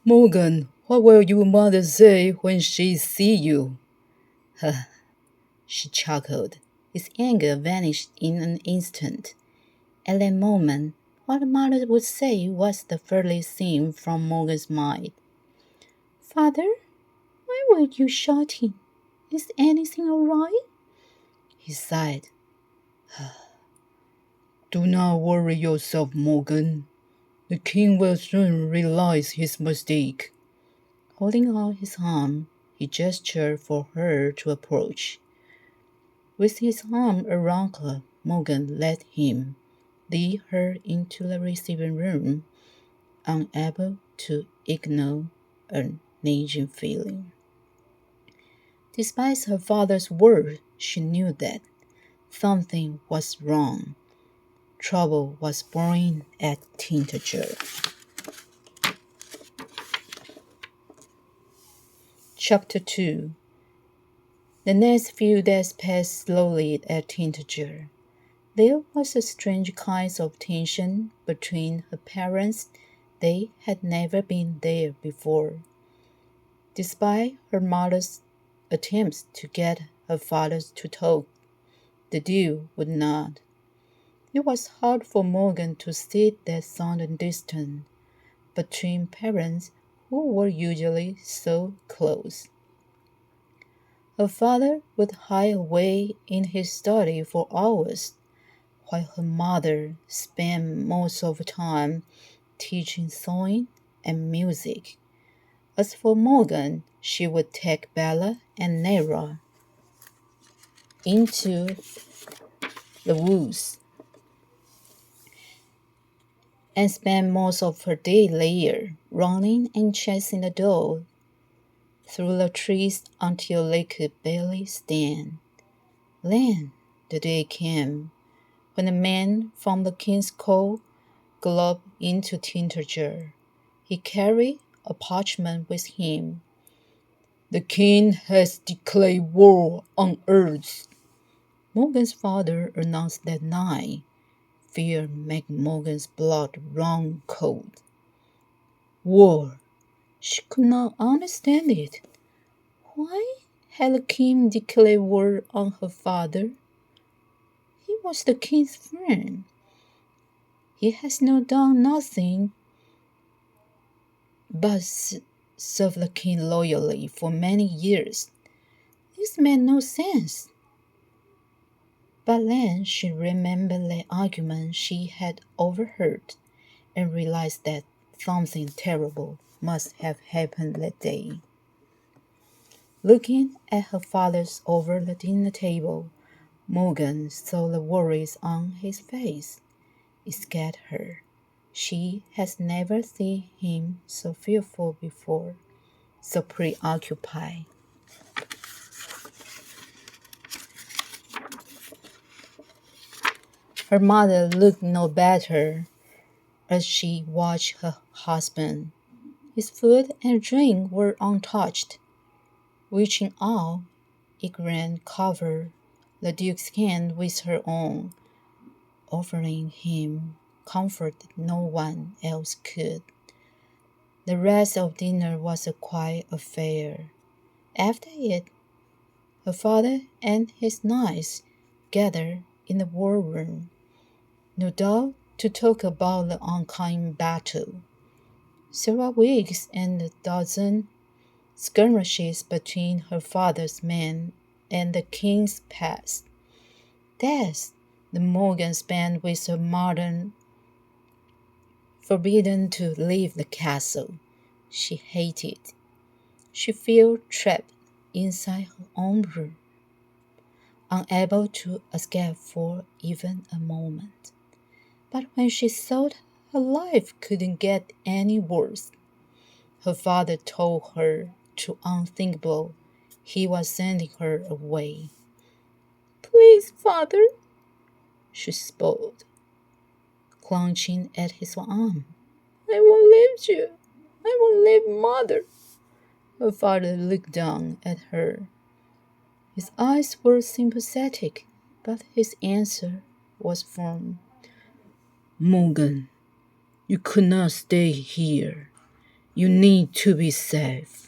Morgan, what will your mother say when she sees you? She chuckled. His anger vanished in an instant. At that moment, what mother would say was the furthest thing from Morgan's mind. Father, why were you shouting? Is anything all right? He sighed. Do not worry yourself, Morgan. The king will soon realize his mistake. Holding out his arm, he gestured for her to approach. With his arm around her, Morgan led him, lead her into the receiving room, unable to ignore an nagging feeling. Despite her father's word, she knew that something was wrong. Trouble was brewing at Tintagel. Chapter 2. The next few days passed slowly at Tintagel. There was a strange kind of tension between her parents. They had never been there before. Despite her mother's attempts to get her father to talk, the deal would not. It was hard for Morgan to sit that sounded distant between parents who were usually so close. Her father would hide away in his study for hours, while her mother spent most of her time teaching sewing and music. As for Morgan, she would take Bella and Nera into the woods and spend most of her day there, running and chasing the dog through the trees until they could barely stand. Then the day came when the man from the king's court galloped into Tintagel. He carried a parchment with him. The king has declared war on Earth, Morgan's father announced that night. Fear made Morgan's blood run cold. War. She could not understand it. Why had the king declared war on her father? He was the king's friend. He has not done nothing but serve the king loyally for many years. This made no sense. But then she remembered the argument she had overheard and realized that something terrible must have happened that day. Looking at her father's over the dinner table, Morgan saw the worries on his face. It scared her. She has never seen him so fearful before, so preoccupied. Her mother looked no better as she watched her husband. His food and drink were untouched. Reaching out, Igraine covered the Duke's hand with her own, offering him comfort that no one else could. The rest of dinner was a quiet affair. After it, her father and his knights gathered in the war room, no doubt to talk about the oncoming battle. Several weeks and a dozen skirmishes between her father's men and the king's passed. Days the Morgan spent with her mother, forbidden to leave the castle. She hated. She felt trapped inside her own room, unable to escape for even a moment. But when she thought her life couldn't get any worse, her father told her to unthinkable he was sending her away. Please, father, she spoke, clutching at his arm. I won't leave you. I won't leave mother. Her father looked down at her. His eyes were sympathetic, but his answer was firm. Morgan, you could not stay here. You need to be safe.